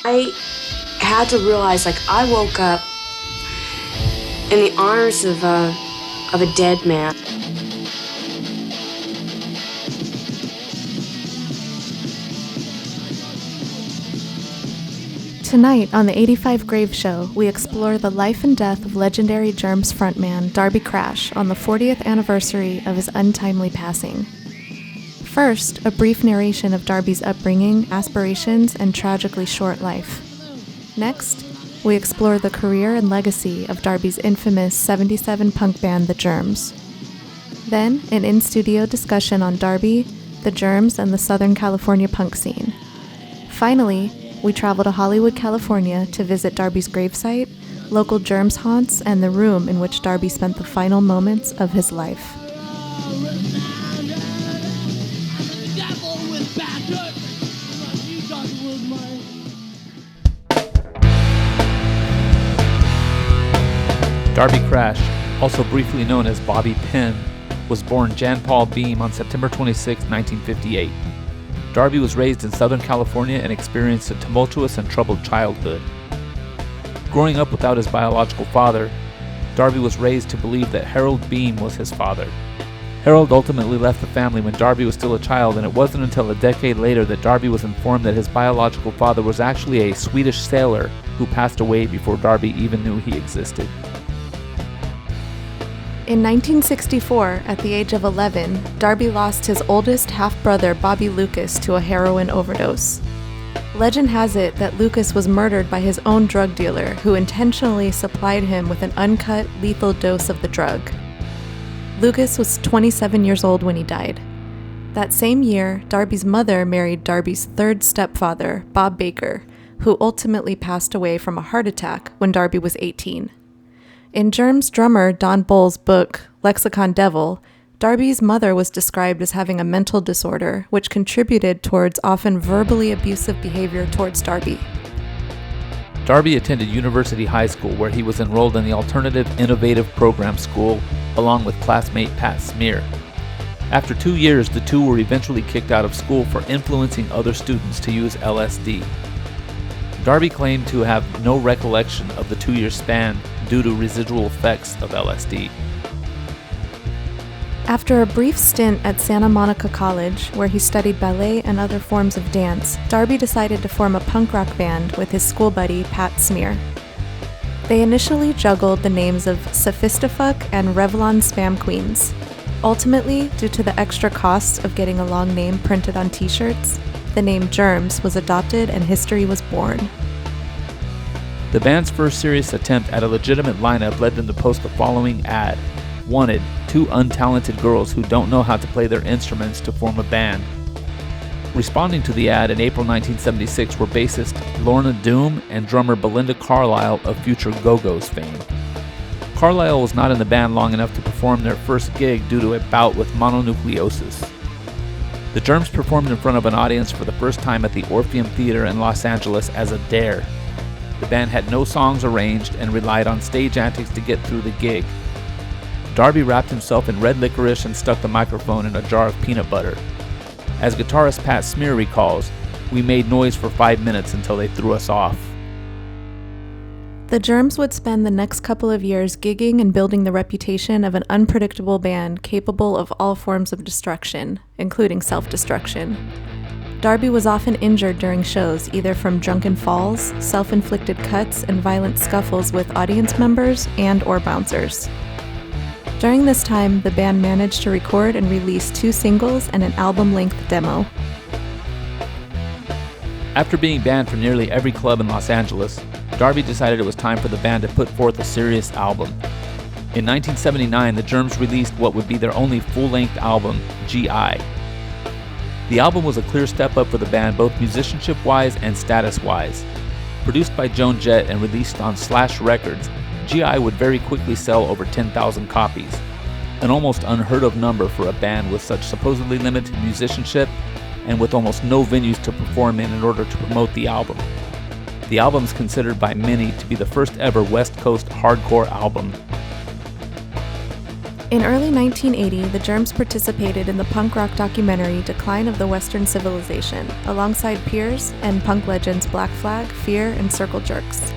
I had to realize, like, I woke up in the arms of a dead man. Tonight on the 85 Grave Show, we explore the life and death of legendary Germs frontman Darby Crash on the 40th anniversary of his untimely passing. First, a brief narration of Darby's upbringing, aspirations, and tragically short life. Next, we explore the career and legacy of Darby's infamous 77 punk band The Germs. Then, an in-studio discussion on Darby, The Germs, and the Southern California punk scene. Finally, we travel to Hollywood, California to visit Darby's gravesite, local Germs haunts, and the room in which Darby spent the final moments of his life. Darby Crash, also briefly known as Bobby Penn, was born Jan Paul Beam on September 26, 1958. Darby was raised in Southern California and experienced a tumultuous and troubled childhood. Growing up without his biological father, Darby was raised to believe that Harold Beam was his father. Harold ultimately left the family when Darby was still a child, and it wasn't until a decade later that Darby was informed that his biological father was actually a Swedish sailor who passed away before Darby even knew he existed. In 1964, at the age of 11, Darby lost his oldest half-brother Bobby Lucas to a heroin overdose. Legend has it that Lucas was murdered by his own drug dealer, who intentionally supplied him with an uncut, lethal dose of the drug. Lucas was 27 years old when he died. That same year, Darby's mother married Darby's third stepfather, Bob Baker, who ultimately passed away from a heart attack when Darby was 18. In Germs drummer Don Bull's book, Lexicon Devil, Darby's mother was described as having a mental disorder, which contributed towards often verbally abusive behavior towards Darby. Darby attended University High School, where he was enrolled in the Alternative Innovative Program School, along with classmate Pat Smear. After 2 years, the two were eventually kicked out of school for influencing other students to use LSD. Darby claimed to have no recollection of the 2-year span due to residual effects of LSD. After a brief stint at Santa Monica College, where he studied ballet and other forms of dance, Darby decided to form a punk rock band with his school buddy Pat Smear. They initially juggled the names of Sophistifuck and Revlon Spam Queens. Ultimately, due to the extra costs of getting a long name printed on t-shirts, the name Germs was adopted and history was born. The band's first serious attempt at a legitimate lineup led them to post the following ad: "Wanted, 2 untalented girls who don't know how to play their instruments to form a band." Responding to the ad in April 1976 were bassist Lorna Doom and drummer Belinda Carlisle of future Go-Go's fame. Carlisle was not in the band long enough to perform their first gig due to a bout with mononucleosis. The Germs performed in front of an audience for the first time at the Orpheum Theater in Los Angeles as a dare. The band had no songs arranged and relied on stage antics to get through the gig. Darby wrapped himself in red licorice and stuck the microphone in a jar of peanut butter. As guitarist Pat Smear recalls, "We made noise for 5 minutes until they threw us off." The Germs would spend the next couple of years gigging and building the reputation of an unpredictable band capable of all forms of destruction, including self-destruction. Darby was often injured during shows, either from drunken falls, self-inflicted cuts, and violent scuffles with audience members and/or bouncers. During this time, the band managed to record and release 2 singles and an album-length demo. After being banned from nearly every club in Los Angeles, Darby decided it was time for the band to put forth a serious album. In 1979, the Germs released what would be their only full-length album, G.I. The album was a clear step up for the band, both musicianship-wise and status-wise. Produced by Joan Jett and released on Slash Records, G.I. would very quickly sell over 10,000 copies, an almost unheard of number for a band with such supposedly limited musicianship and with almost no venues to perform in order to promote the album. The album is considered by many to be the first ever West Coast hardcore album. In early 1980, the Germs participated in the punk rock documentary Decline of the Western Civilization, alongside peers and punk legends Black Flag, Fear, and Circle Jerks.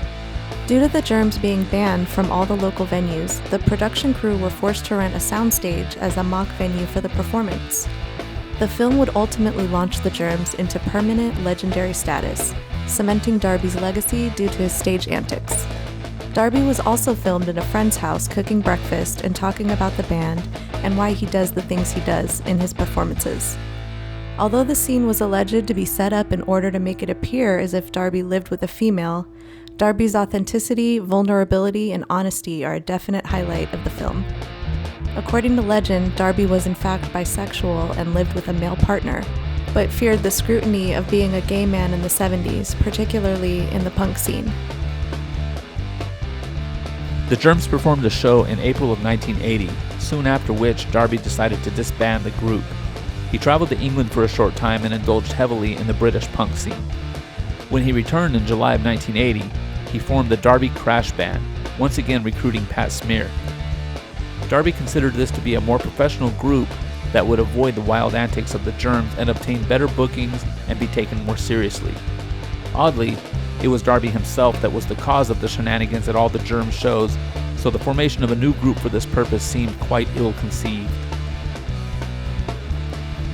Due to the Germs being banned from all the local venues, the production crew were forced to rent a soundstage as a mock venue for the performance. The film would ultimately launch the Germs into permanent legendary status, cementing Darby's legacy due to his stage antics. Darby was also filmed in a friend's house cooking breakfast and talking about the band and why he does the things he does in his performances. Although the scene was alleged to be set up in order to make it appear as if Darby lived with a female, Darby's authenticity, vulnerability, and honesty are a definite highlight of the film. According to legend, Darby was in fact bisexual and lived with a male partner, but feared the scrutiny of being a gay man in the 70s, particularly in the punk scene. The Germs performed a show in April of 1980, soon after which Darby decided to disband the group. He traveled to England for a short time and indulged heavily in the British punk scene. When he returned in July of 1980, he formed the Darby Crash Band, once again recruiting Pat Smear. Darby considered this to be a more professional group that would avoid the wild antics of the Germs and obtain better bookings and be taken more seriously. Oddly, it was Darby himself that was the cause of the shenanigans at all the Germs shows, so the formation of a new group for this purpose seemed quite ill-conceived.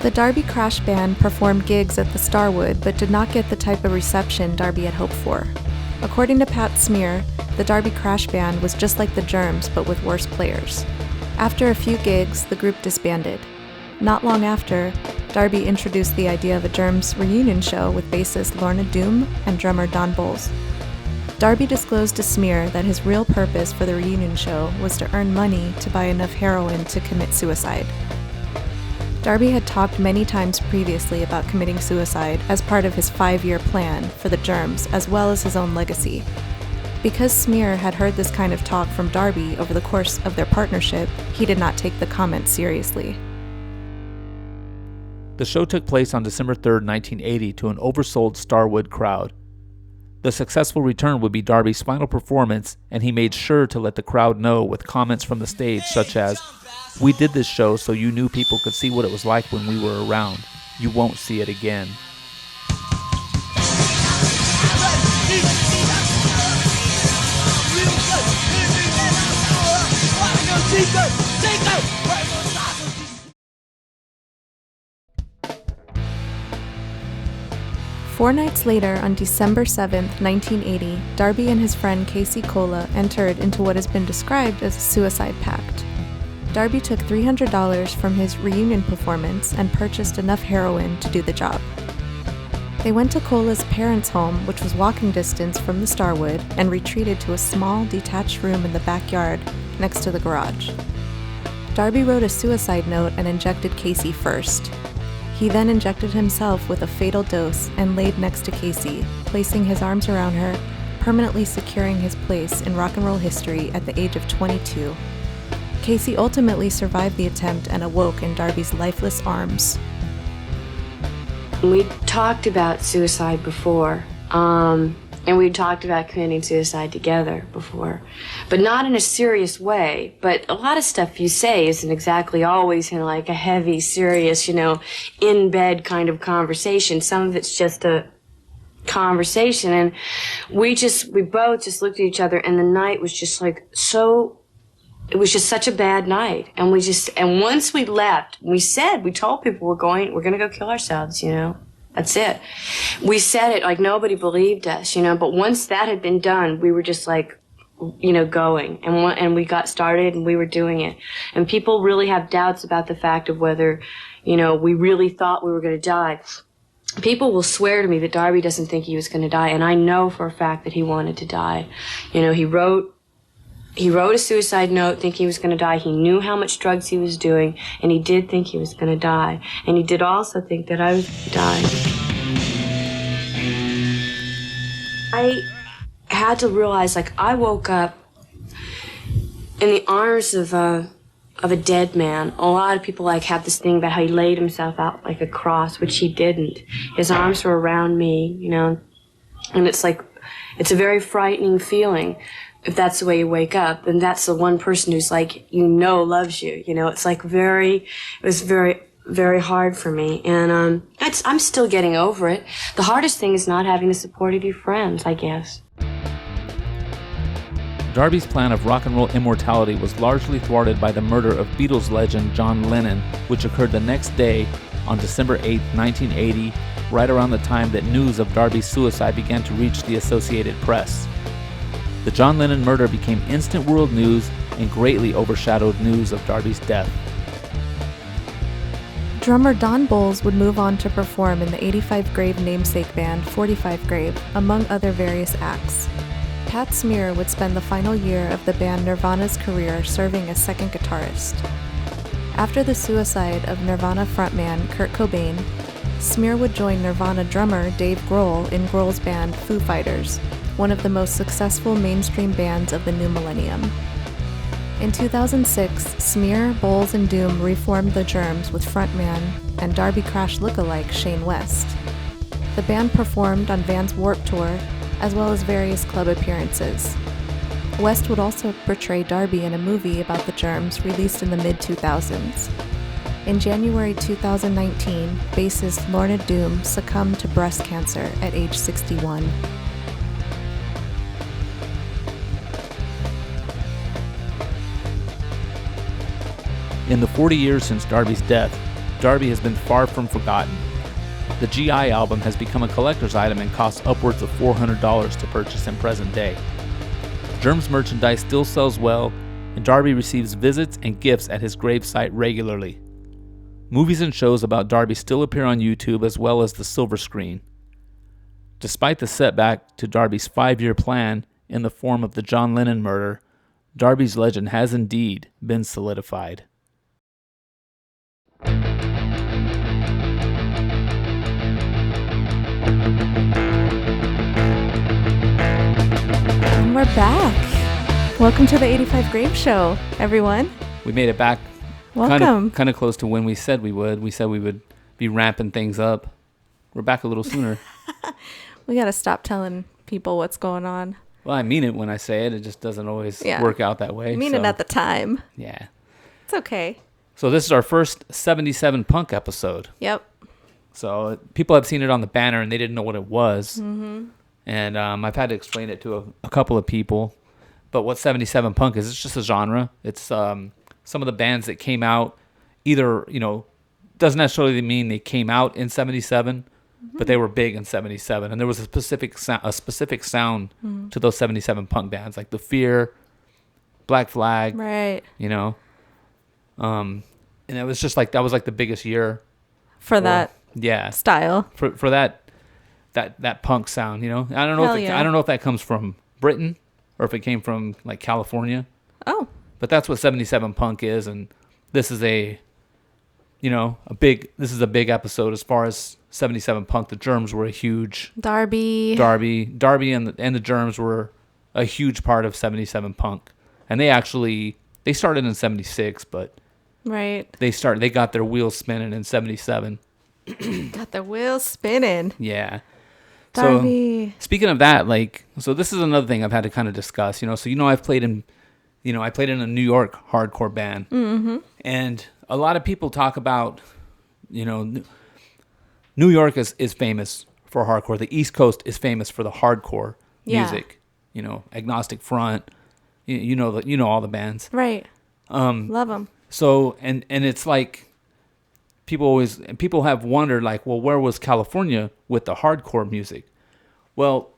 The Darby Crash Band performed gigs at the Starwood but did not get the type of reception Darby had hoped for. According to Pat Smear, the Darby Crash Band was just like the Germs but with worse players. After a few gigs, the group disbanded. Not long after, Darby introduced the idea of a Germs reunion show with bassist Lorna Doom and drummer Don Bowles. Darby disclosed to Smear that his real purpose for the reunion show was to earn money to buy enough heroin to commit suicide. Darby had talked many times previously about committing suicide as part of his 5-year plan for the Germs, as well as his own legacy. Because Smear had heard this kind of talk from Darby over the course of their partnership, he did not take the comment seriously. The show took place on December 3, 1980 to an oversold Starwood crowd. The successful return would be Darby's final performance, and he made sure to let the crowd know with comments from the stage such as, "We did this show so you new people could see what it was like when we were around. You won't see it again." Four nights later, on December 7, 1980, Darby and his friend Casey Cola entered into what has been described as a suicide pact. Darby took $300 from his reunion performance and purchased enough heroin to do the job. They went to Cola's parents' home, which was walking distance from the Starwood, and retreated to a small, detached room in the backyard next to the garage. Darby wrote a suicide note and injected Casey first. He then injected himself with a fatal dose and laid next to Casey, placing his arms around her, permanently securing his place in rock and roll history at the age of 22. Casey ultimately survived the attempt and awoke in Darby's lifeless arms. We talked about suicide before, and we talked about committing suicide together before, but not in a serious way. But a lot of stuff you say isn't exactly always in like a heavy, serious, in bed kind of conversation. Some of it's just a conversation, and we both just looked at each other, and the night was just like it was just such a bad night. And once we left, we told people we're going to go kill ourselves, That's it. We said it like nobody believed us, but once that had been done, we were just like, going. And we got started and we were doing it. And people really have doubts about the fact of whether, we really thought we were going to die. People will swear to me that Darby doesn't think he was going to die, and I know for a fact that he wanted to die. He wrote a suicide note thinking he was going to die. He knew how much drugs he was doing, and he did think he was going to die. And he did also think that I was going to die. I had to realize, I woke up in the arms of a dead man. A lot of people, have this thing about how he laid himself out like a cross, which he didn't. His arms were around me, and it's a very frightening feeling. if that's the way you wake up, then that's the one person who's like, loves you. It's like it was very, very hard for me. And I'm still getting over it. The hardest thing is not having the support of your friends, I guess. Darby's plan of rock and roll immortality was largely thwarted by the murder of Beatles legend John Lennon, which occurred the next day on December 8, 1980, right around the time that news of Darby's suicide began to reach the Associated Press. The John Lennon murder became instant world news and greatly overshadowed news of Darby's death. Drummer Don Bowles would move on to perform in the 85 Grave namesake band 45 Grave, among other various acts. Pat Smear would spend the final year of the band Nirvana's career serving as second guitarist. After the suicide of Nirvana frontman Kurt Cobain, Smear would join Nirvana drummer Dave Grohl in Grohl's band Foo Fighters, one of the most successful mainstream bands of the new millennium. In 2006, Smear, Bowles, and Doom reformed the Germs with frontman and Darby Crash lookalike Shane West. The band performed on Van's Warped Tour, as well as various club appearances. West would also portray Darby in a movie about the Germs released in the mid-2000s. In January 2019, bassist Lorna Doom succumbed to breast cancer at age 61. In the 40 years since Darby's death, Darby has been far from forgotten. The GI album has become a collector's item and costs upwards of $400 to purchase in present day. Germs merchandise still sells well, and Darby receives visits and gifts at his gravesite regularly. Movies and shows about Darby still appear on YouTube as well as the silver screen. Despite the setback to Darby's 5-year plan in the form of the John Lennon murder, Darby's legend has indeed been solidified. And we're back. Welcome to the 85 Grave Show, everyone. We made it back. Welcome. Kind of close to when we said we would. We said we would be ramping things up. We're back a little sooner. We got to stop telling people what's going on. Well, I mean it when I say it. It just doesn't always work out that way. I mean it at the time. Yeah. It's okay. So this is our first 77 Punk episode. Yep. So people have seen it on the banner and they didn't know what it was. Mm-hmm. And I've had to explain it to a couple of people. But what 77 Punk is, it's just a genre. It's some of the bands that came out either, doesn't necessarily mean they came out in 77, but they were big in 77. And there was a specific sound to those 77 Punk bands, like The Fear, Black Flag. Right. And it was just like, that was like the biggest year. For that style. For that punk sound, I don't know I don't know if that comes from Britain or if it came from like California. Oh. But that's what 77 Punk is, and this is a big episode as far as 77 Punk. The Germs were a huge Darby and the Germs were a huge part of 77 Punk. And they started in 76, but right. They got their wheels spinning in 77. Got their wheels spinning. Yeah. Darby. So speaking of that, so this is another thing I've had to kind of discuss, I've played in, I played in a New York hardcore band. Mm-hmm. And a lot of people talk about, New York is famous for hardcore. The East Coast is famous for the hardcore music. Agnostic Front, you know all the bands. Right. Love them. So, and it's like, people have wondered, like, well, where was California with the hardcore music? Well,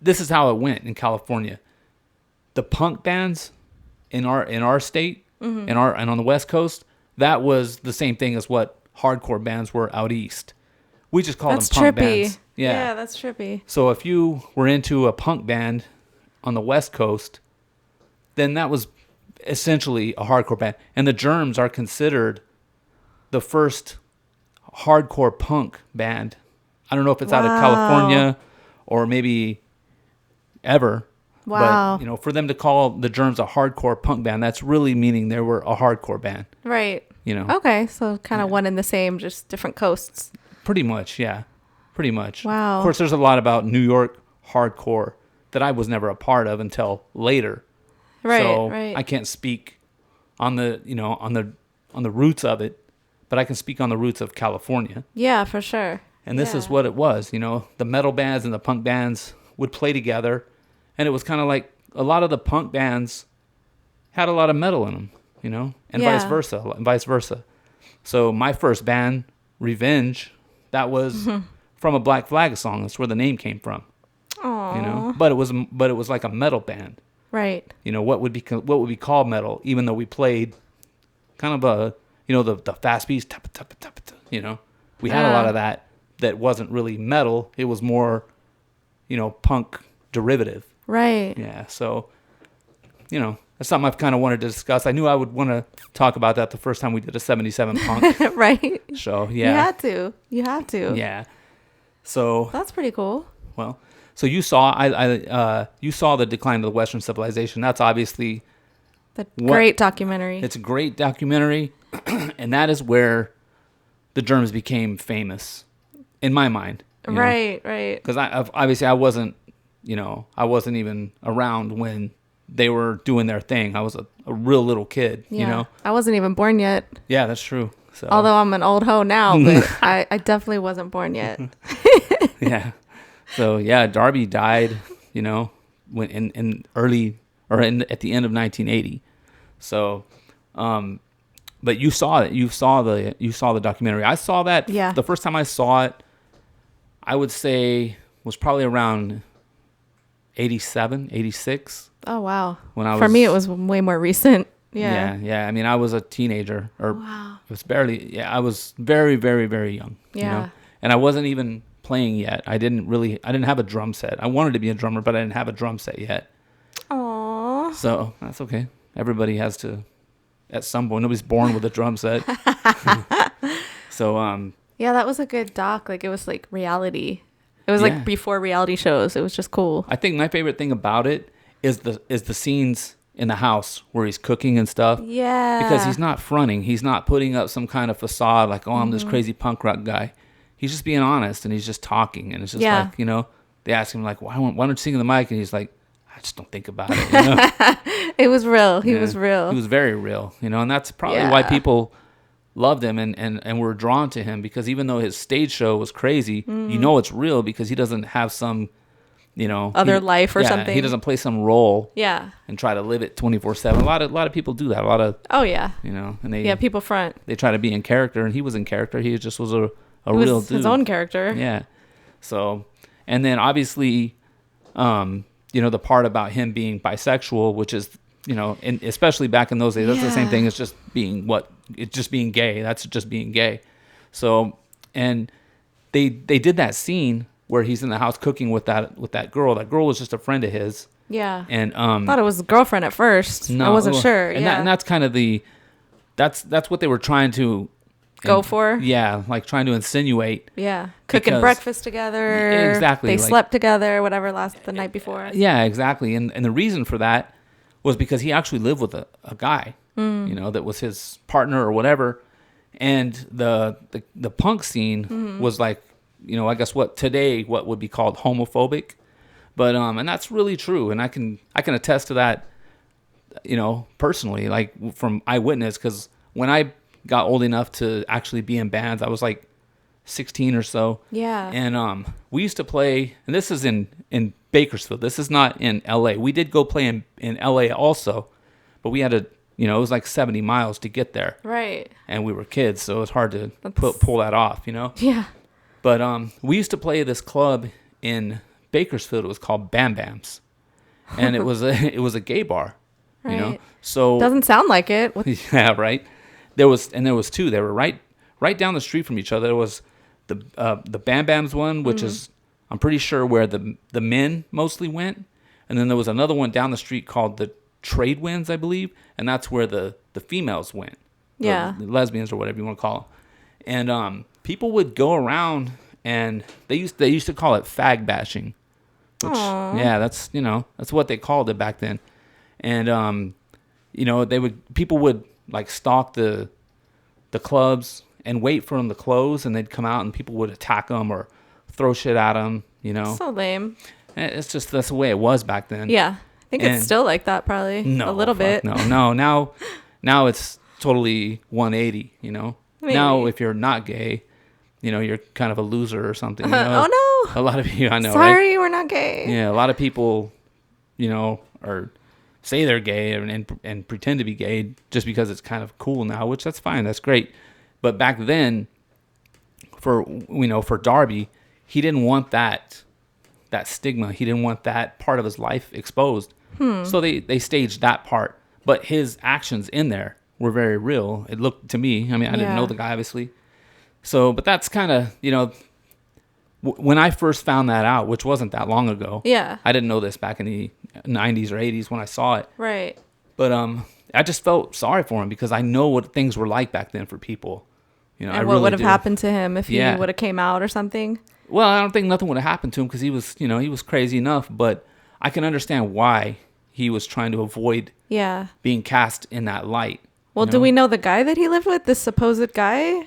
this is how it went in California. The punk bands in our state, and on the West Coast, that was the same thing as what hardcore bands were out east. We just call them punk bands. Yeah, that's trippy. So if you were into a punk band on the West Coast, then that was essentially a hardcore band. And the Germs are considered the first hardcore punk band. I don't know if it's out of California or maybe ever. Wow. But, for them to call the Germs a hardcore punk band, that's really meaning they were a hardcore band. Right. Okay, so kind of one and the same, just different coasts. Pretty much, yeah. Pretty much. Wow. Of course, there's a lot about New York hardcore that I was never a part of until later. Right, so right. I can't speak on the on the roots of it, but I can speak on the roots of California. Yeah, for sure. And this is Yeah. what it was. The metal bands and the punk bands would play together, and it was kind of like a lot of the punk bands had a lot of metal in them, and Yeah. vice versa. So my first band, Revenge, that was from a Black Flag song. That's where the name came from. Aww. But it was like a metal band. Right. What would be called metal, even though we played kind of a the fast beats, tap, tap, tap, tap, we had a lot of that wasn't really metal. It was more punk derivative. Right. Yeah. So that's something I've kind of wanted to discuss. I knew I would want to talk about that the first time we did a 77 punk Right. show. Yeah. You have to. Yeah. So That's pretty cool. well, so you saw you saw the decline of the Western civilization. That's obviously Great documentary. it's a great documentary, and that is where the Germans became famous, in my mind. Right. Because obviously I wasn't even around when they were doing their thing. I was a real little kid. Yeah. I wasn't even born yet. Yeah, that's true. So Although I'm an old hoe now, but I definitely wasn't born yet. yeah. So yeah, Darby died, when in early or at the end of 1980. So, but you saw it. You saw the documentary. I saw that. Yeah. The first time I saw it, I would say was probably around 87, 86. Oh, wow. When For me, it was way more recent. Yeah. Yeah. I mean, I was a teenager, or Wow. it was barely. Yeah, I was very, very, very young. Yeah. And I wasn't even playing yet. I didn't have a drum set. I wanted to be a drummer, but I didn't have a drum set yet. Aww. So that's okay. Everybody has to, at some point. Nobody's born with a drum set. So Yeah, that was a good doc. Like, it was like reality. It was Yeah. like before reality shows. It was just cool. I think my favorite thing about it is the scenes in the house where he's cooking and stuff. Yeah. Because he's not fronting. He's not putting up some kind of facade like, oh, I'm this crazy punk rock guy. He's just being honest, and he's just talking, and it's just Yeah. like, they ask him like, why don't you sing in the mic? And he's like, I just don't think about it. It was real. He Yeah. was real. He was very real, and that's probably why Yeah. people loved him and were drawn to him, because even though his stage show was crazy, it's real because he doesn't have some, Other life or something. He doesn't play some role Yeah. and try to live it 24/7. A lot of people do that. A lot of, Oh, yeah. and they Yeah, people front. they try to be in character, and he was in character. He just was a It real was dude. his own character. Yeah. So, and then obviously, the part about him being bisexual, which is, and especially back in those days, that's the same Yeah. thing as just being gay. That's just being gay. So, and they did that scene where he's in the house cooking with that girl. That girl was just a friend of his. Yeah. And I thought it was a girlfriend at first. I wasn't sure. And, Yeah. and that's kind of that's what they were trying to Go for? Yeah, like trying to insinuate. Yeah. Cooking Because- breakfast together. Exactly, They like- slept together, whatever, the night before. Yeah, exactly. And the reason for that was because he actually lived with a guy, that was his partner or whatever. And the punk scene was like, I guess what would be called homophobic. But and that's really true. And I can attest to that, personally, like from eyewitness, because when I got old enough to actually be in bands, I was like 16 or so. Yeah. And we used to play, and this is in Bakersfield. This is not in LA. We did go play in LA also, but we had to, it was like 70 miles to get there. Right. And we were kids, so it was hard to pull that off, Yeah. But we used to play this club in Bakersfield. It was called Bam Bam's. And it was a gay bar, Right. So Doesn't sound like it. yeah, right. There was two. They were right down the street from each other. There was the Bam Bam's one, which is, I'm pretty sure, where the men mostly went, and then there was another one down the street called the Trade Winds, I believe, and that's where the females went. Yeah. The lesbians or whatever you want to call them. And people would go around, and they used to call it fag bashing. Which, Aww. yeah, that's what they called it back then. And people would like stalk the clubs and wait for them to close, and they'd come out, and people would attack them or throw shit at them, So lame. It's just that's the way it was back then. Yeah. I think And it's still like that probably. No, a little bit. No. Now it's totally 180, you know. Maybe. Now if you're not gay, you know, you're kind of a loser or something. You know? Oh no. A lot of you, I know, Sorry, right? we're not gay. Yeah, a lot of people, you know, say they're gay and pretend to be gay just because it's kind of cool now, which that's fine, that's great. But back then, for Darby, he didn't want that stigma. He didn't want that part of his life exposed. So they staged that part. But his actions in there were very real. It looked to me. I mean, I didn't know the guy obviously. So, but that's kind of, you know, when I first found that out, which wasn't that long ago. Yeah. I didn't know this back in the 90s or 80s when I saw it. Right. But I just felt sorry for him because I know what things were like back then for people. You know, And I what really would have do. happened to him if he Yeah. would have came out or something? Well, I don't think nothing would have happened to him because he was crazy enough. But I can understand why he was trying to avoid being cast in that light. Well, do we know the guy that he lived with, this supposed guy?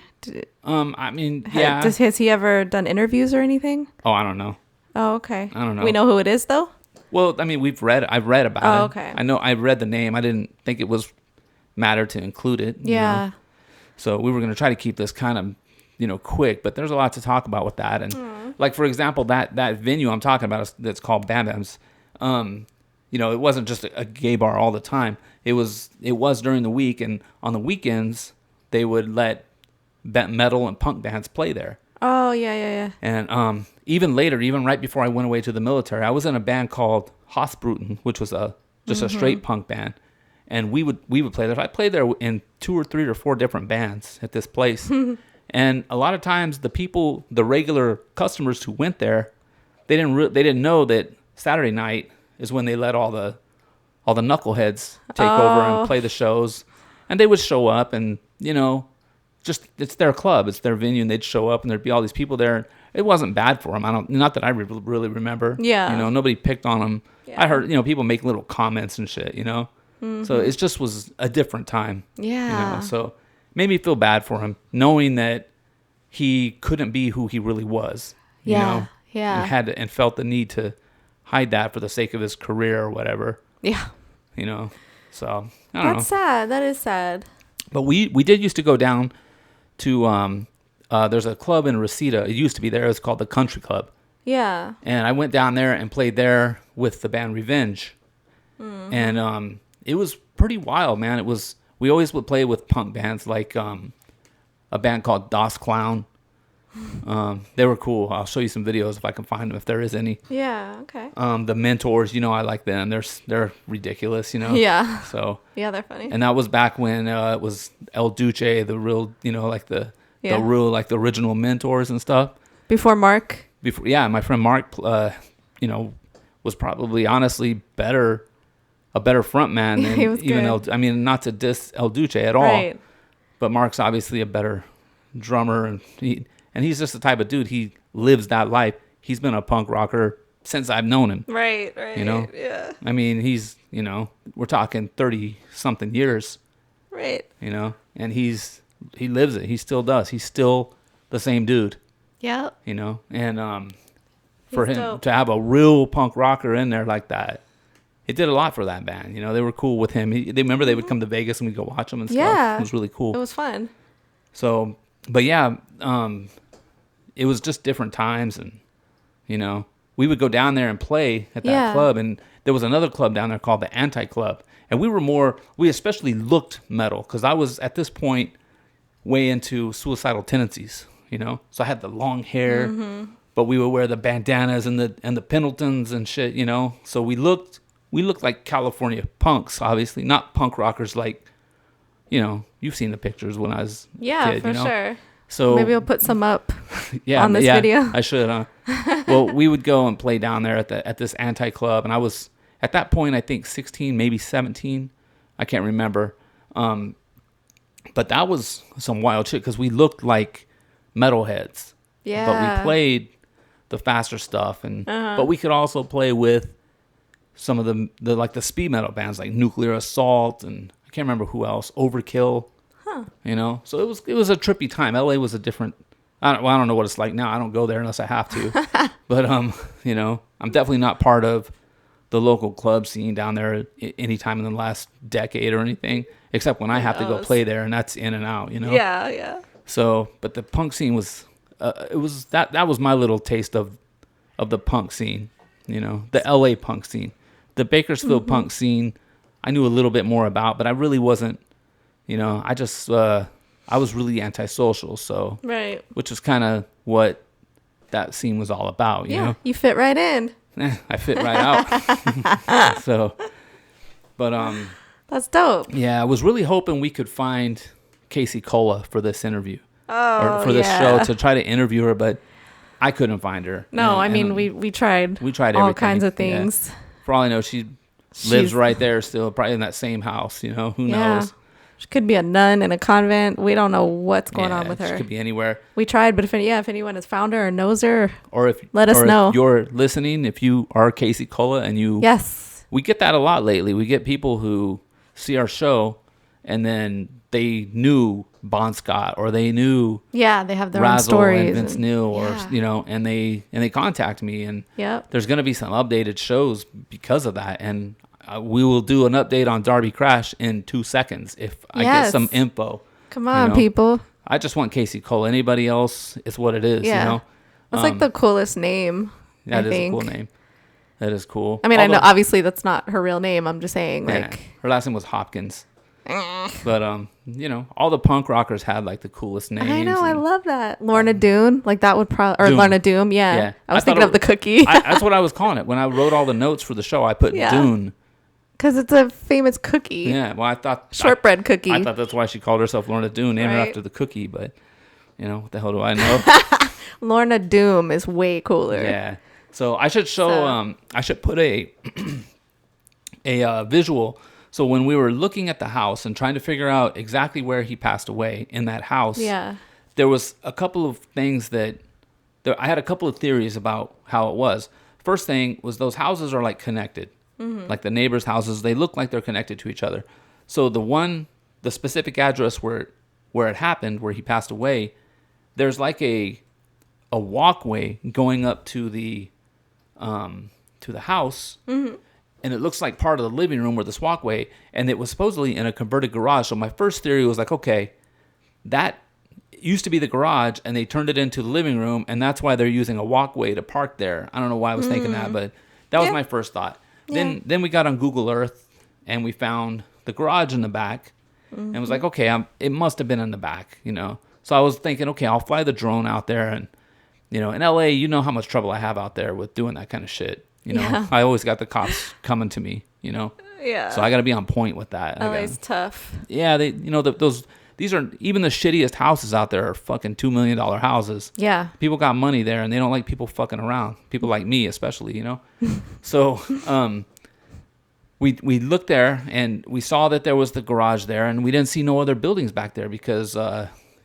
I mean, yeah. Has he ever done interviews or anything? Oh, I don't know. Oh, okay. I don't know. We know who it is, though? Well, I mean, I've read about it. Oh, okay. I know I read the name. I didn't think it was matter to include it. Yeah. You know? So we were going to try to keep this kind of, you know, quick, but there's a lot to talk about with that. And like, for example, that venue I'm talking about that's called Bam Bam's, you know, it wasn't just a gay bar all the time. It was during the week, and on the weekends they would let metal and punk bands play there. Oh, yeah. And even later, even right before I went away to the military, I was in a band called Hausbruten, which was just a straight punk band. And we would play there. I played there in 2 or 3 or 4 different bands at this place. And a lot of times the regular customers who went there, they didn't know that Saturday night is when they let all the knuckleheads take over and play the shows. And they would show up and, you know, just it's their club, it's their venue, and they'd show up and there'd be all these people there. It wasn't bad for them. Not that I really remember. Yeah. You know, nobody picked on them. Yeah. I heard, you know, people make little comments and shit, you know. So it just was a different time. Yeah. You know? So it made me feel bad for him, knowing that he couldn't be who he really was. You know? Yeah. And felt the need to hide that for the sake of his career or whatever. Yeah. You know. So I don't know. That's sad. That is sad. But we did used to go down to there's a club in Reseda. It used to be there. It was called the Country Club. Yeah. And I went down there and played there with the band Revenge. And it was pretty wild, man. We always would play with punk bands like a band called Das Clown. They were cool. I'll show you some videos if I can find them, if there is any. Yeah, okay. The Mentors, you know, I like them. They're ridiculous, you know. Yeah. So yeah, they're funny. and that was back when it was El Duce, the real, you know, like the real, like the original Mentors and stuff. Before Mark. My friend Mark, you know, was probably honestly a better front man than he was even good. I mean, not to diss El Duce at all, Right. but Mark's obviously a better drummer, and he's just the type of dude. He lives that life. He's been a punk rocker since I've known him. Right. You know? Yeah. I mean, he's, you know, we're talking 30 something years, Right. you know, and he lives it. He still does. He's still the same dude, Yeah. you know, and for He's him dope. to have a real punk rocker in there like that, it did a lot for that band. You know, they were cool with him. They remember they would come to Vegas and we'd go watch them and stuff. Yeah. It was really cool. It was fun. So, but yeah, it was just different times, and you know, we would go down there and play at that club, and there was another club down there called the Anti Club, and we especially looked metal because I was at this point way into suicidal tendencies, you know. So I had the long hair, but we would wear the bandanas and the Pendletons and shit, you know. So we looked like California punks, obviously not punk rockers like, you know, you've seen the pictures when I was a kid, for you know? sure. So Maybe we'll put some up on this yeah, video. I should, huh? Well, we would go and play down there at this Anti Club, and I was at that point I think 16, maybe 17, I can't remember. But that was some wild shit because we looked like metalheads. Yeah. But we played the faster stuff, and but we could also play with some of the like the speed metal bands like Nuclear Assault, and I can't remember who else, Overkill. You know, so it was a trippy time. LA was a different I don't know what it's like now. I don't go there unless I have to. But you know, I'm definitely not part of the local club scene down there any time in the last decade or anything, except when I have to go play there, and that's in and out, you know. Yeah. So, but the punk scene was that was my little taste of the punk scene, you know, the LA punk scene. The Bakersfield punk scene I knew a little bit more about, but I really wasn't, you know, I was really antisocial, so right, which is kind of what that scene was all about, you know. You fit right in. I fit right out. So, but that's dope. Yeah, I was really hoping we could find Casey Cola for this interview, or for this show to try to interview her, but I couldn't find her. No, I mean we tried. We tried all everything. Kinds of things. Yeah. For all I know, she lives right there still, probably in that same house. You know, who knows? She could be a nun in a convent. We don't know what's going on with her. She could be anywhere. We tried, but if anyone has found her or knows her, or if let us know. If you're listening, if you are Casey Cola and you, we get that a lot lately. We get people who see our show and then they knew Bon Scott or they knew they have their Razzle own stories and Vince Neil or you know, and they contact me and there's going to be some updated shows because of that, and we will do an update on Darby Crash in 2 seconds if I get some info. Come on, people. I just want Casey Cole. Anybody else, it's what it is, you know? That's like the coolest name. That is a cool name. That is cool. I mean, I know obviously that's not her real name. I'm just saying, her last name was Hopkins. But you know, all the punk rockers had like the coolest names. I know, I love that. Lorna Doone, like that would probably, or Lorna Doom, I was thinking of the cookie. That's what I was calling it when I wrote all the notes for the show. I put Dune. Because it's a famous cookie. Yeah, well, I thought... Shortbread cookie. I thought that's why she called herself Lorna Doone, named her after the cookie, but, you know, what the hell do I know? Lorna Doom is way cooler. Yeah. So I should show... I should put a visual. So when we were looking at the house and trying to figure out exactly where he passed away in that house, there was a couple of things that... I had a couple of theories about how it was. First thing was those houses are, like, connected. Mm-hmm. Like the neighbors' houses, they look like they're connected to each other. So the specific address where it happened, where he passed away, there's like a walkway going up to the house, and it looks like part of the living room or this walkway, and it was supposedly in a converted garage. So my first theory was like, okay, that used to be the garage, and they turned it into the living room, and that's why they're using a walkway to park there. I don't know why I was thinking that, but that was my first thought. Then we got on Google Earth and we found the garage in the back and was like, okay, it must have been in the back, you know. So I was thinking, okay, I'll fly the drone out there, and you know, in LA, you know how much trouble I have out there with doing that kind of shit. You know, I always got the cops coming to me, you know. Yeah. So I got to be on point with that. LA's tough. Yeah, they, you know, these are even the shittiest houses out there are fucking $2 million houses. Yeah. People got money there and they don't like people fucking around. People like me, especially, you know? So, we looked there and we saw that there was the garage there, and we didn't see no other buildings back there because,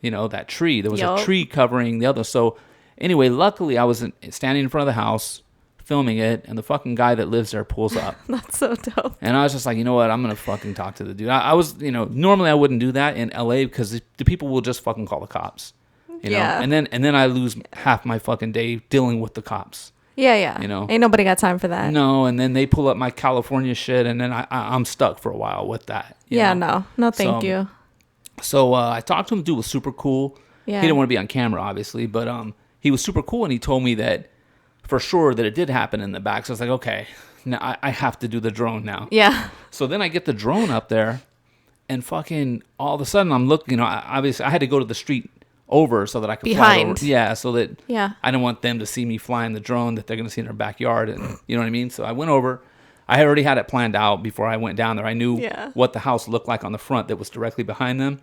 you know, that tree, there was a tree covering the other. So anyway, luckily I was standing in front of the house filming it, and the fucking guy that lives there pulls up. That's so dope. And I was just like, you know what? I'm going to fucking talk to the dude. I was, you know, normally I wouldn't do that in LA because the people will just fucking call the cops, you know? And then I lose half my fucking day dealing with the cops. Yeah. You know, ain't nobody got time for that. No. And then they pull up my California shit, and then I'm stuck for a while with that. You know? No, thank you. So I talked to him. The dude was super cool. Yeah. He didn't want to be on camera, obviously, but he was super cool, and he told me that for sure that it did happen in the back. So I was like, okay, now I have to do the drone now. Yeah. So then I get the drone up there, and fucking all of a sudden I'm looking, you know, obviously I had to go to the street over so that I could fly over. Yeah, so that I didn't want them to see me flying the drone that they're going to see in their backyard, and you know what I mean? So I went over. I already had it planned out before I went down there. I knew what the house looked like on the front that was directly behind them.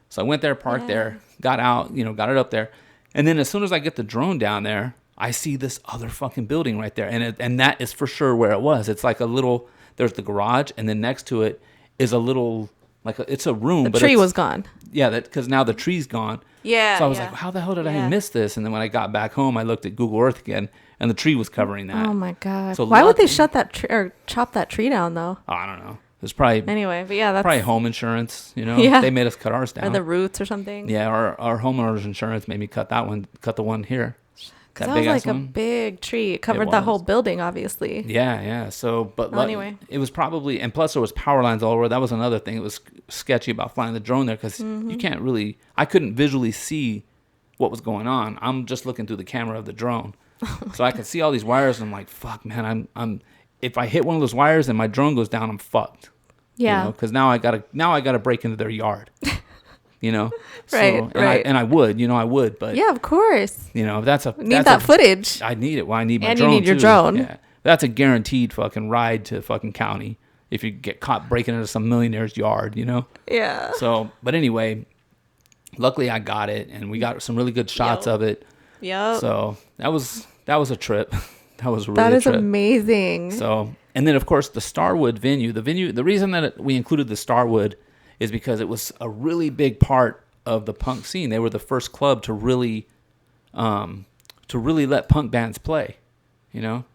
So I went there, parked there, got out, you know, got it up there. And then as soon as I get the drone down there, I see this other fucking building right there. And that is for sure where it was. It's like a little, there's the garage, and then next to it is a little, it's a room. The tree was gone. Yeah, because now the tree's gone. Yeah. So I was like, how the hell did I miss this? And then when I got back home, I looked at Google Earth again, and the tree was covering that. Oh my God. So why would they shut that tree or chop that tree down though? Oh, I don't know. It's probably Anyway, but yeah, that's probably home insurance. You know, Yeah. they made us cut ours down. or the roots or something. Yeah, our homeowners insurance made me cut the one here. Because that was like a big tree. It covered the whole building, obviously. Yeah. So, but anyway, it was probably, and plus there was power lines all over. That was another thing. It was sketchy about flying the drone there because you can't really. I couldn't visually see what was going on. I'm just looking through the camera of the drone, so I could see all these wires. And I'm like, fuck, man. I'm. If I hit one of those wires and my drone goes down, I'm fucked. Yeah. Because now I gotta break into their yard. You know, Right, so, right. I would, but Yeah, of course. you know, that's That footage. I need it. Well, I need my And drone you need your too. drone. Yeah, that's a guaranteed fucking ride to fucking county if you get caught breaking into some millionaire's yard. You know. Yeah. So, but anyway, luckily I got it, and we got some really good shots of it. Yep. So that was a trip. That was really That a is trip. amazing. So, and then of course the Starwood venue. The reason that we included the Starwood is because it was a really big part of the punk scene. They were the first club to really let punk bands play, you know?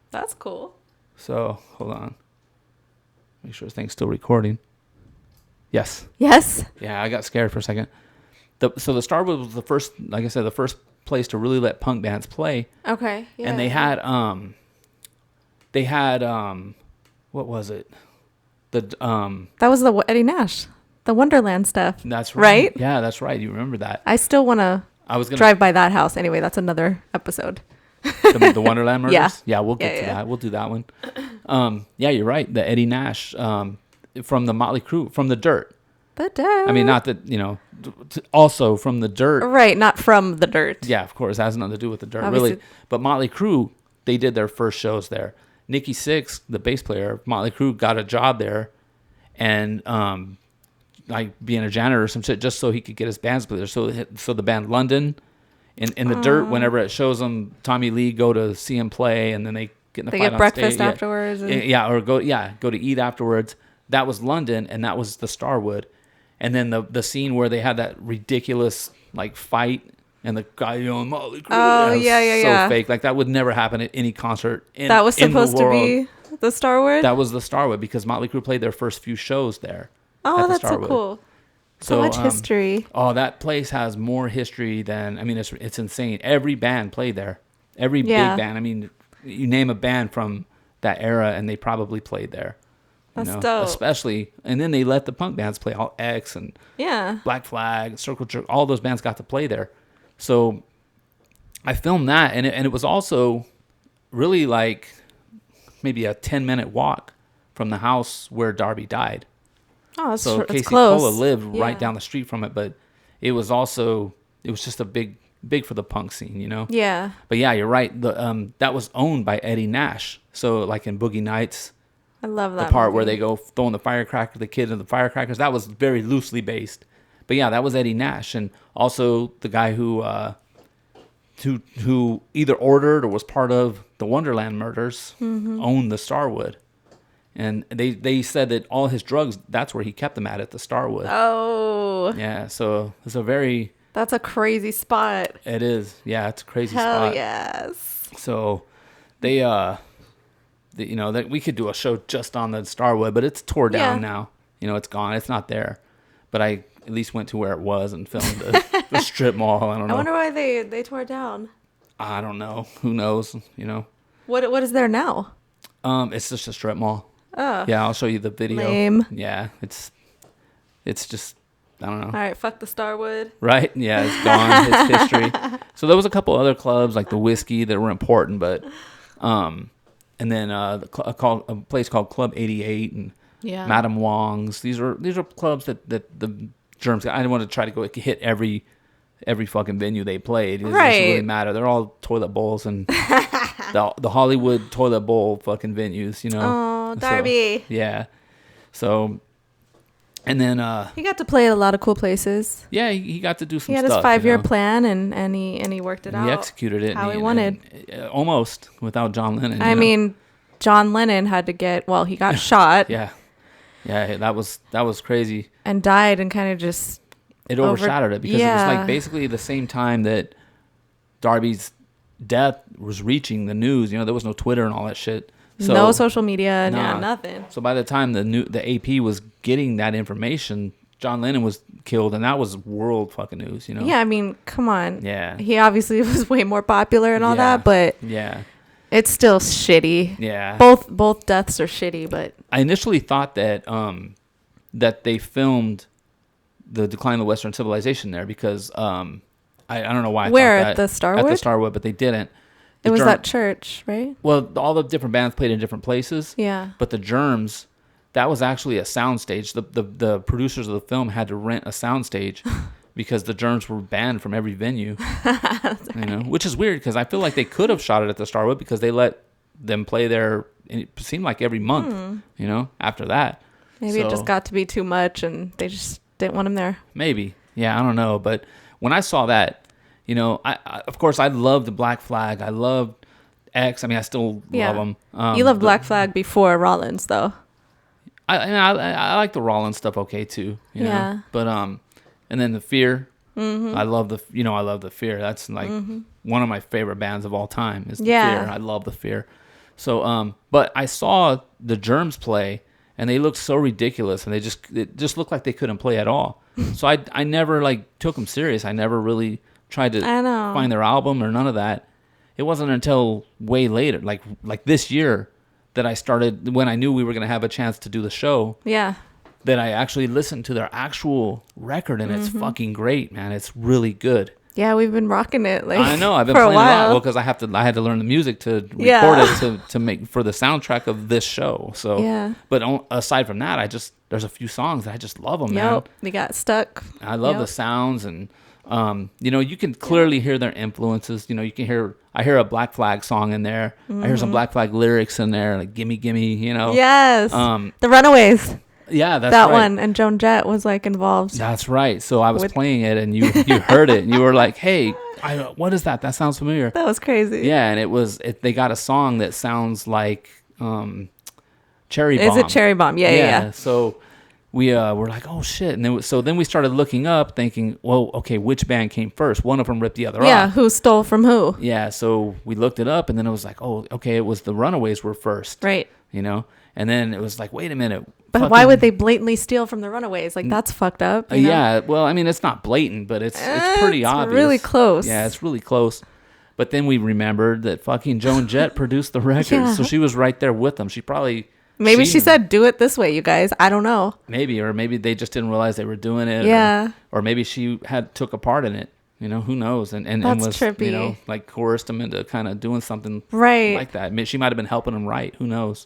That's cool. So, hold on. Make sure this thing's still recording. Yes. Yes. Yeah, I got scared for a second. So the Starwood was the first, like I said, the first place to really let punk bands play. Okay. Yeah. And they had what was it? That was the Eddie Nash, the Wonderland stuff. That's right. Right? Yeah, that's right. You remember that. I still want to drive by that house. Anyway, that's another episode. The Wonderland murders? Yeah. We'll get to that. We'll do that one. Yeah, you're right. The Eddie Nash from the Motley Crue, from the Dirt. The Dirt. I mean, not that, you know, also from the Dirt. Right, not from the Dirt. Yeah, of course. It has nothing to do with the Dirt, Obviously. really. But Motley Crue, they did their first shows there. Nikki Sixx, the bass player of Motley Crue, got a job there and like being a janitor or some shit just so he could get his bands play there. So the band London in the Dirt, whenever it shows them Tommy Lee go to see him play, and then they get in the They fight get on breakfast stage. afterwards. Yeah, or go to eat afterwards. That was London, and that was the Starwood. And then the scene where they had that ridiculous like fight, and the guy yelling Motley Crue. Oh, that was yeah. So fake. Like that would never happen at any concert. That was supposed to be the Starwood? That was the Starwood because Motley Crue played their first few shows there. Oh, at the that's so Starwood. cool. So much history. Oh, that place has more history than, I mean, it's insane. Every band played there. Every big band. I mean, you name a band from that era and they probably played there. That's dope. Especially, and then they let the punk bands play, all X and Black Flag, Circle Jerk, all those bands got to play there. So I filmed that, and it was also really like maybe a 10-minute walk from the house where Darby died. Oh, that's So that's Casey close. Cola lived right down the street from it, but it was just a big for the punk scene, you know? Yeah. But yeah, you're right. That was owned by Eddie Nash. So like in Boogie Nights, I love that the part movie. where they go throwing the kid in the firecrackers, that was very loosely based. But yeah, that was Eddie Nash, and also the guy who either ordered or was part of the Wonderland murders owned the Starwood. And they said that all his drugs, that's where he kept them at the Starwood. Oh. Yeah, so it's That's a crazy spot. it is. Yeah, it's a crazy Hell spot. yes. So they you know, that we could do a show just on the Starwood, but it's tore down now. You know, it's gone. It's not there. But I at least went to where it was and filmed the strip mall. I don't know. I wonder why they tore it down. I don't know. Who knows? You know. What is there now? It's just a strip mall. Oh. Yeah, I'll show you the video. Lame. Yeah, it's just, I don't know. All right, fuck the Starwood. Right? Yeah, it's gone. It's history. So there was a couple other clubs like the Whiskey that were important, but and then a place called Club 88 and Madame Wong's. These are clubs that the Germs. I didn't want to try to go hit every fucking venue they played. It doesn't really matter. They're all toilet bowls and the Hollywood toilet bowl fucking venues, you know. Oh, Darby. So, yeah. So, and then he got to play at a lot of cool places. Yeah, he got to do some stuff. He had his 5-year plan and he worked it out. He executed it how he wanted. Almost without John Lennon. I mean, John Lennon had to he got shot. Yeah, that was crazy. And died and kind of just. It overshadowed it because it was like basically the same time that Darby's death was reaching the news. You know, there was no Twitter and all that shit. So, no social media, nah. nothing. So by the time the AP was getting that information, John Lennon was killed, and that was world fucking news, you know? Yeah, I mean, come on. Yeah. He obviously was way more popular and all that, but yeah, it's still shitty. yeah. Both deaths are shitty, but I initially thought that that they filmed the decline of the Western civilization there because I don't know why. Where, I thought at that the Starwood? At the Starwood, but they didn't. it was that church, right? Well, all the different bands played in different places. Yeah. But the Germs, that was actually a soundstage. The producers of the film had to rent a soundstage because the Germs were banned from every venue. You know, which is weird because I feel like they could have shot it at the Starwood because they let them play there. It seemed like every month. You know, after that. Maybe it just got to be too much and they just didn't want him there. Maybe. Yeah, I don't know. But when I saw that, you know, I of course, I loved the Black Flag. I loved X. I mean, I still love them. You loved Black Flag before Rollins, though. I like the Rollins stuff okay, too. You know? But, and then the Fear. Mm-hmm. I love the Fear. That's like one of my favorite bands of all time is the Fear. I love the Fear. So, but I saw the Germs play. And they looked so ridiculous, and it just looked like they couldn't play at all. So I never like took them serious. I never really tried to find their album or none of that. It wasn't until way later, like this year, that I started when I knew we were gonna have a chance to do the show. Yeah. That I actually listened to their actual record, and it's fucking great, man. It's really good. Yeah, we've been rocking it. Like, I know I've been playing a lot. Well, because I had to learn the music to record it to make for the soundtrack of this show. So but aside from that, there's a few songs that I just love them, man. They got stuck. I love the sounds, and you know, you can clearly hear their influences. You know, I hear a Black Flag song in there. I hear some Black Flag lyrics in there, like "Gimme Gimme," you know. Yes. The Runaways. Yeah, that's that right. one, and Joan Jett was like involved. That's right. So I was playing it, and you heard it, and you were like, "Hey, what is that? That sounds familiar." That was crazy. Yeah, and they got a song that sounds like Cherry Bomb. Is it Cherry Bomb? Yeah. So we were like, "Oh shit!" And then we started looking up, thinking, "Well, okay, which band came first? One of them ripped the other off." Yeah, who stole from who? Yeah, so we looked it up, and then it was like, "Oh, okay, it was the Runaways were first." Right. You know, and then it was like, "Wait a minute." But why would they blatantly steal from the Runaways? Like, that's fucked up. You know? Yeah, well, I mean, it's not blatant, but it's pretty obvious. It's really close. Yeah, it's really close. But then we remembered that fucking Joan Jett produced the record, so she was right there with them. She probably... Maybe she said, do it this way, you guys. I don't know. Maybe, or maybe they just didn't realize they were doing it. Yeah. Or maybe she took a part in it. You know, who knows? And that's was, trippy. You know, like coerced them into kind of doing something like that. I mean, she might have been helping them write. Who knows?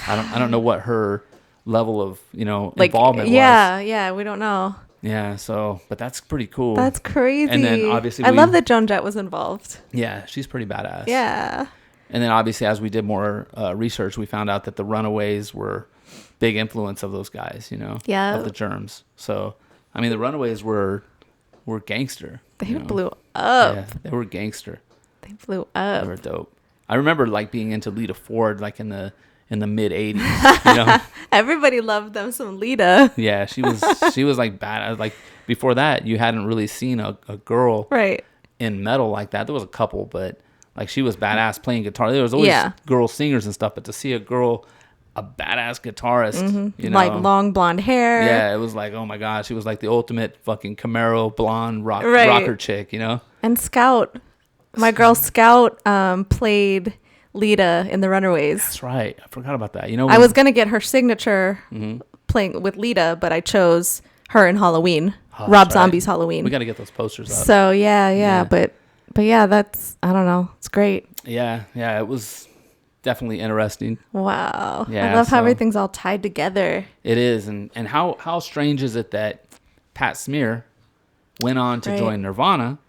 I don't know what her level of, you know, involvement was. Yeah, we don't know. Yeah, so, but that's pretty cool. That's crazy. And then obviously I love that Joan Jett was involved. Yeah, she's pretty badass. Yeah. And then obviously as we did more research, we found out that the Runaways were big influence of those guys, you know, of the Germs. So, I mean, the Runaways were gangster. They blew up. Yeah, they were gangster. They blew up. They were dope. I remember like being into Lita Ford like in the mid 80s, you know. Everybody loved them some Lita. Yeah, she was like bad. Like before that, you hadn't really seen a girl in metal like that. There was a couple, but like she was badass playing guitar. There was always girl singers and stuff, but to see a badass guitarist, you know, like long blonde hair. Yeah, it was like, oh my gosh, she was like the ultimate fucking Camaro blonde rocker chick, you know. And Scout, my girl Scout, played Lita in the Runaways. That's right. I forgot about that. You know, I was gonna get her signature playing with Lita, but I chose her in Halloween, Rob Zombie's Halloween. We got to get those posters up. So yeah. But yeah, that's, I don't know. It's great. Yeah. It was definitely interesting. Wow. Yeah. I love how everything's all tied together. It is, and how strange is it that Pat Smear went on to join Nirvana?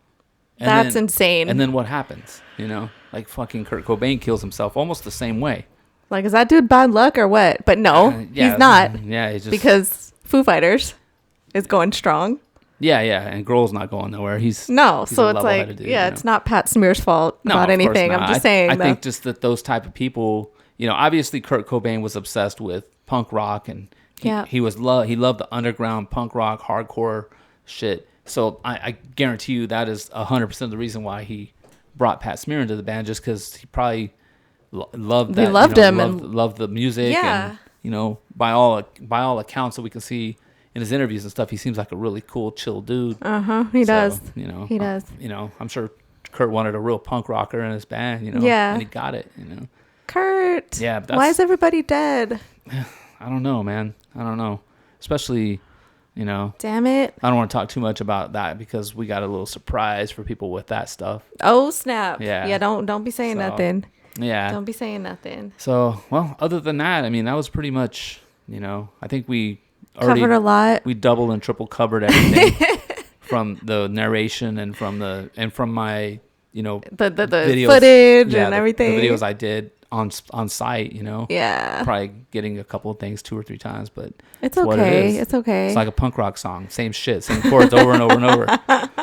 That's insane. And then what happens? You know, like fucking Kurt Cobain kills himself almost the same way. Like, is that dude bad luck or what? But no, he's not. Yeah, he's just... Because Foo Fighters is going strong. Yeah, and Grohl's not going nowhere. He's so it's like, dude, it's not Pat Smear's fault about anything. I'm just saying. I think just that those type of people, you know, obviously Kurt Cobain was obsessed with punk rock, and he loved the underground punk rock, hardcore shit. So I guarantee you that is 100% the reason why he brought Pat Smear into the band, just because he probably loved They that. loved him Loved the music. Yeah. And by all accounts that we can see in his interviews and stuff, he seems like a really cool, chill dude. He does. He does. I'm sure Kurt wanted a real punk rocker in his band. Yeah. And he got it. Kurt. Yeah. Why is everybody dead? I don't know, man. I don't know. Especially, Damn it. I don't want to talk too much about that because we got a little surprise for people with that stuff. Oh snap. Yeah. Yeah. Don't be saying nothing. Yeah. Don't be saying nothing. So, well, other than that, I mean, that was pretty much, I think we Covered a lot. We double and triple covered everything from the narration and from my, the videos, footage and everything. The videos I did on site, Yeah. Probably getting a couple of things 2 or 3 times, but it's okay. It's okay. It's like a punk rock song. Same shit. Same chords over and over and over.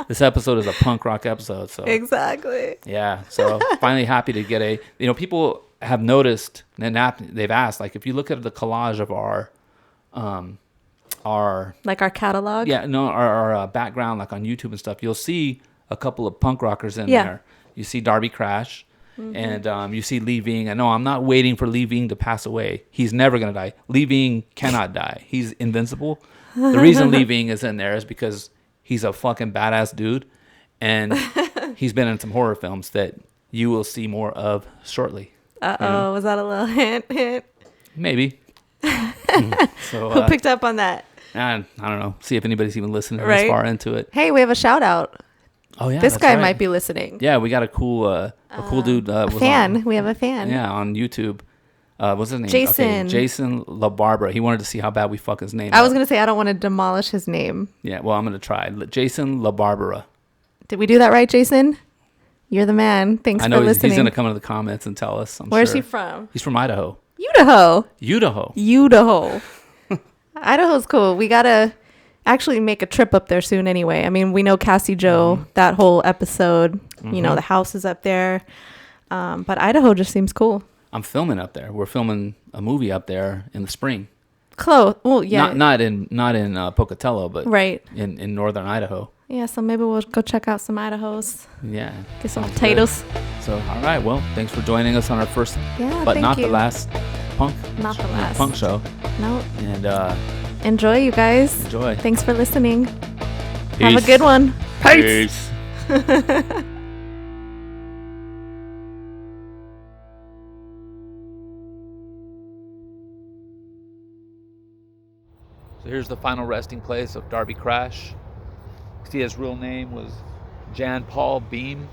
This episode is a punk rock episode. So exactly. Yeah. So finally happy to get people have noticed and they've asked, like, if you look at the collage of our like our catalog. Yeah. No, our background, like on YouTube and stuff, you'll see a couple of punk rockers in there. You see Darby Crash. Mm-hmm. And you see Lee Ving. I know I'm not waiting for Lee Ving to pass away. He's never going to die. Lee Ving cannot die. He's invincible. The reason Lee Ving is in there is because he's a fucking badass dude. And he's been in some horror films that you will see more of shortly. Uh-oh. Was that a little hint? Maybe. So, who picked up on that? I don't know. See if anybody's even listening this far into it. Hey, we have a shout out. Oh yeah, this guy might be listening. Yeah, we got a cool dude. A fan. We have a fan. Yeah, on YouTube. What's his name? Jason. Okay, Jason LaBarbera. He wanted to see how bad we fuck his name. I was gonna say I don't want to demolish his name. Yeah, well, I'm gonna try. Jason LaBarbera. Did we do that right, Jason? You're the man. Thanks for listening. He's gonna come into the comments and tell us. Where's he from? He's from Idaho. Idaho's cool. We gotta actually make a trip up there soon anyway. I mean, we know Cassie Joe, that whole episode, the house is up there. But Idaho just seems cool. I'm filming up there. We're filming a movie up there in the spring. Close. Well, yeah. Not in Pocatello, but right in northern Idaho. Yeah, so maybe we'll go check out some Idahos. Yeah. Get some potatoes. Good. So, all right. Well, thanks for joining us on our first, but not the last punk. Not the last punk show. No. And enjoy, you guys. Enjoy. Thanks for listening. Peace. Have a good one. Peace. So here's the final resting place of Darby Crash. See, his real name was Jan Paul Beam.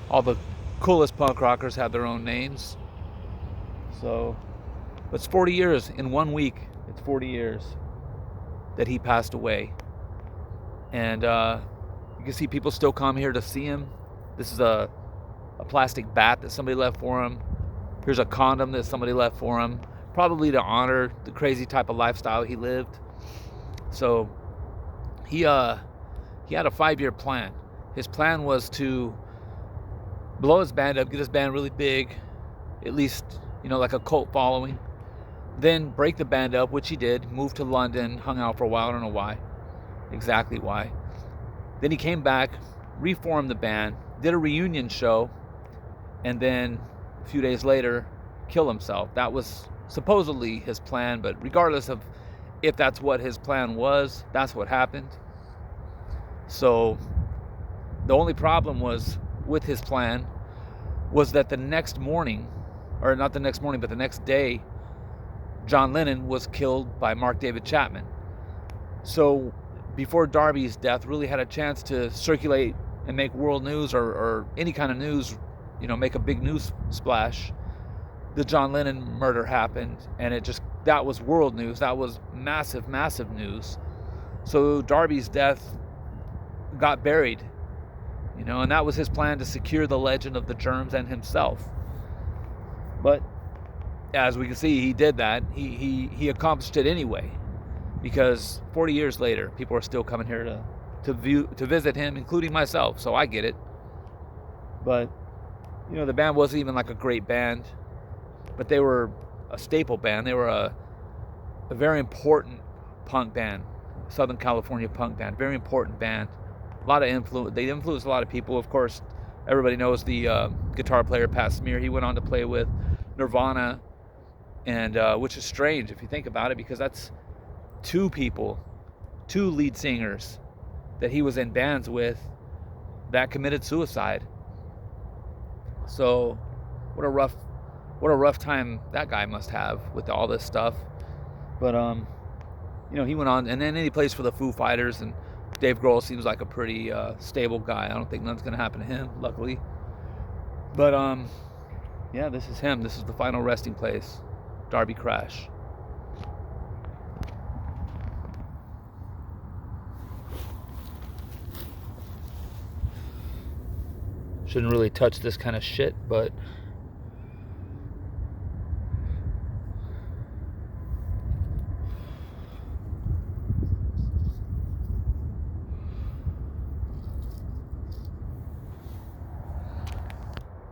All the coolest punk rockers have their own names. So, it's 40 years in 1 week. It's 40 years that he passed away. And you can see people still come here to see him. This is a plastic bat that somebody left for him. Here's a condom that somebody left for him, probably to honor the crazy type of lifestyle he lived. So he had a 5-year plan. His plan was to blow his band up, get his band really big, at least, like a cult following. Then break the band up, which he did, moved to London, hung out for a while, I don't know exactly why. Then he came back, reformed the band, did a reunion show, and then a few days later, killed himself. That was supposedly his plan, but regardless of if that's what his plan was, that's what happened. So the only problem was with his plan was that the next morning, or not the next morning, but the next day, John Lennon was killed by Mark David Chapman. So before Darby's death really had a chance to circulate and make world news or any kind of news, make a big news splash, the John Lennon murder happened, and that was world news. That was massive, massive news. So Darby's death got buried, and that was his plan, to secure the legend of the Germs and himself. But as we can see, he did that. He accomplished it anyway, because 40 years later, people are still coming here to visit him, including myself. So I get it. But the band wasn't even like a great band, but they were a staple band. They were a very important punk band, Southern California punk band, very important band. A lot of influence. They influenced a lot of people. Of course, Everybody knows the guitar player Pat Smear. He went on to play with Nirvana, and which is strange if you think about it, because that's two lead singers that he was in bands with that committed suicide. So what a rough time that guy must have with all this stuff. But he went on, and then he plays for the Foo Fighters, and Dave Grohl seems like a pretty stable guy. I don't think nothing's gonna happen to him, luckily. But yeah, this is him. This is the final resting place, Darby Crash. Shouldn't really touch this kind of shit, but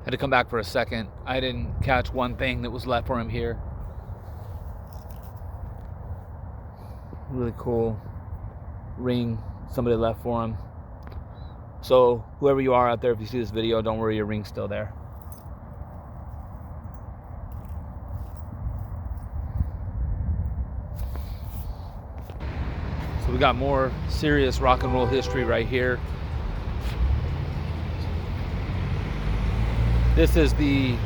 had to come back for a second. I didn't catch one thing that was left for him here. Really cool ring somebody left for him. So whoever you are out there, if you see this video, don't worry, your ring's still there. So we got more serious rock and roll history right here. This is the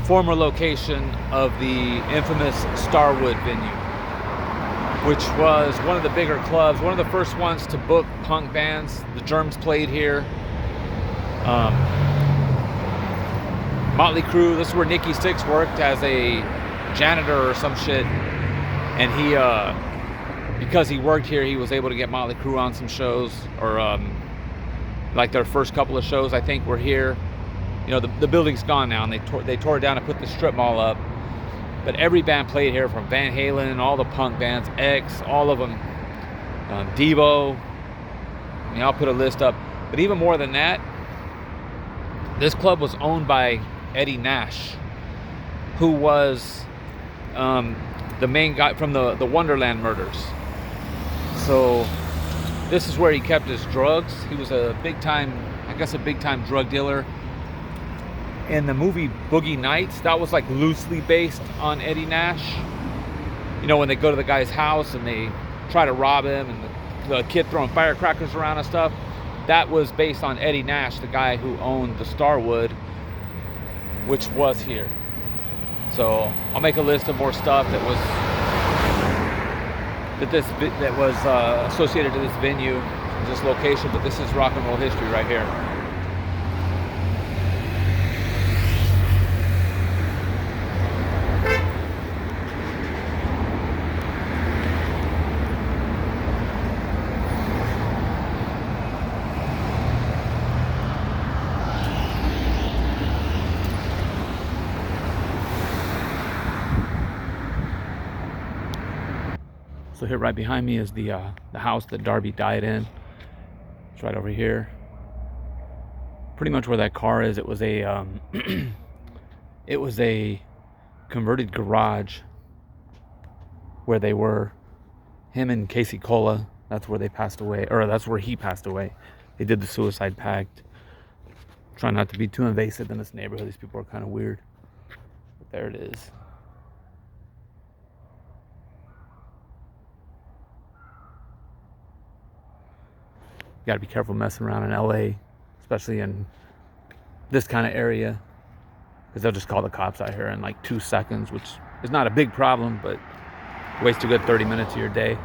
former location of the infamous Starwood venue, which was one of the bigger clubs, one of the first ones to book punk bands. The Germs played here. Motley Crue, this is where Nikki Sixx worked as a janitor or some shit. And he, because he worked here, he was able to get Motley Crue on some shows, or like their first couple of shows, I think, were here. The building's gone now, and they tore it down and put the strip mall up. But every band played here, from Van Halen, all the punk bands, X, all of them, Devo. I'll put a list up. But even more than that, this club was owned by Eddie Nash, who was the main guy from the Wonderland murders. So this is where he kept his drugs. He was a big time drug dealer. In the movie Boogie Nights, that was like loosely based on Eddie Nash. When they go to the guy's house and they try to rob him, and the kid throwing firecrackers around and stuff, that was based on Eddie Nash, the guy who owned the Starwood, which was here. So I'll make a list of more stuff that was associated to this venue, this location. But this is rock and roll history right here. So here right behind me is the house that Darby died in. It's right over here. Pretty much where that car is. It was a it was a converted garage where they were. Him and Casey Cola. That's where they passed away, or that's where he passed away. They did the suicide pact. Try not to be too invasive in this neighborhood. These people are kind of weird. But there it is. You got to be careful messing around in LA, especially in this kind of area, because they'll just call the cops out here in like 2 seconds, which is not a big problem, but waste a good 30 minutes of your day.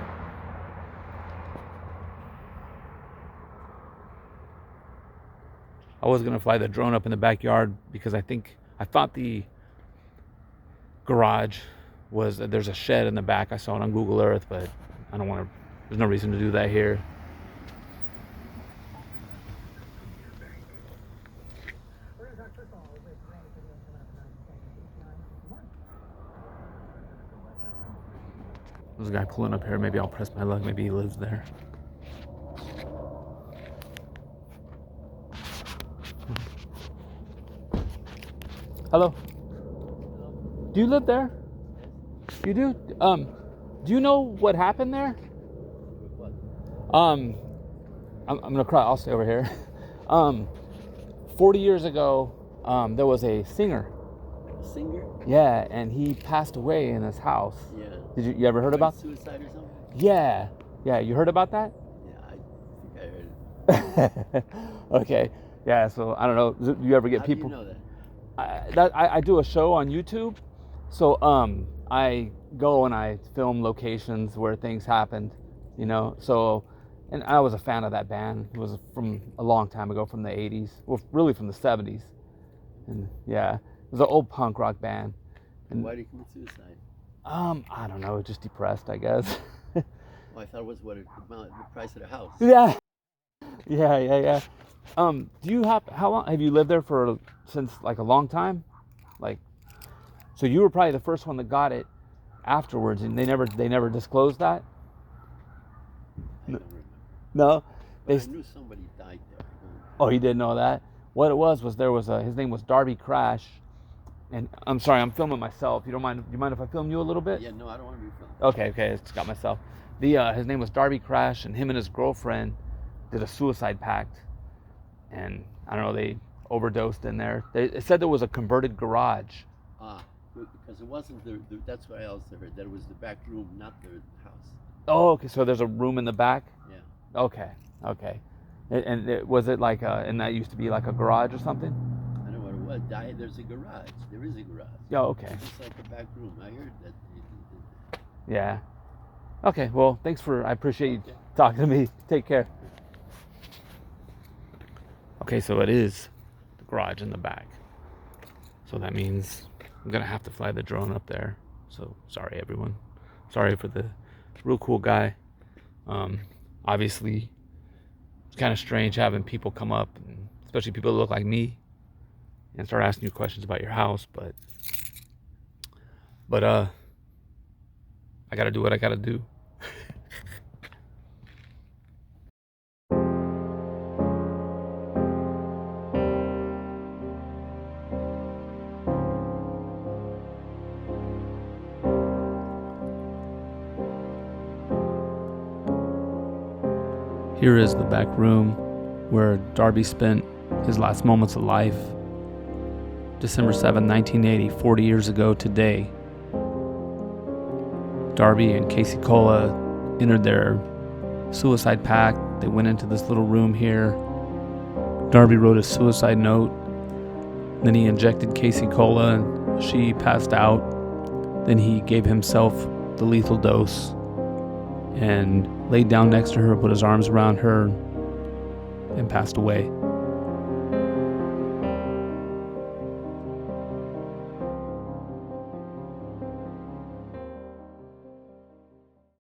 I was gonna fly the drone up in the backyard because I thought the garage was, there's a shed in the back. I saw it on Google Earth, but I don't want to. There's no reason to do that here. There's a guy pulling up here. Maybe I'll press my luck. Maybe he lives there. Hello. Do you live there? You do? Do you know what happened there? I'm gonna cry. I'll stay over here. 40 years ago, there was a singer. A singer? Yeah, and he passed away in his house. Yeah. Did you ever heard about? Suicide or something? Yeah. You heard about that? Yeah, I think I heard it. Okay. Yeah. So I don't know. Do you ever get How people? do you know that? I do a show on YouTube, so I go and I film locations where things happened, So, and I was a fan of that band. It was from a long time ago, from the '80s. Well, really from the '70s, and yeah, it was an old punk rock band. And why did you commit suicide? I don't know, just depressed, I guess. Well, I thought it was the price of the house. Yeah. Do you how long have you lived there since like a long time? Like, so you were probably the first one that got it afterwards, and they never disclosed that? I don't remember. No? But I knew somebody died there. Oh, you didn't know that? What it was there was his name was Darby Crash, and I'm sorry, I'm filming myself. You mind if I film you a little bit? Yeah, no, I don't want to be filmed. Okay, it's got myself. His name was Darby Crash, and him and his girlfriend did a suicide pact, and I don't know, they overdosed in there. It said there was a converted garage. Because it wasn't that's what I also heard, that it was the back room, not the house. Oh, okay, so there's a room in the back? Yeah. Okay. Was it like and that used to be like a garage or something? I don't know what it was. There's a garage. There is a garage. Oh, okay. It's like a back room. I heard that. Yeah. Okay, well, I appreciate you talking to me. Take care. Okay, so it is the garage in the back. So that means I'm going to have to fly the drone up there. So sorry, everyone. Sorry for the real cool guy. Obviously, it's kind of strange having people come up, and especially people that look like me, and start asking you questions about your house. But I got to do what I got to do. Here is the back room where Darby spent his last moments of life. December 7, 1980, 40 years ago today. Darby and Casey Cola entered their suicide pact. They went into this little room here. Darby wrote a suicide note. Then he injected Casey Cola and she passed out. Then he gave himself the lethal dose and laid down next to her, put his arms around her, and passed away.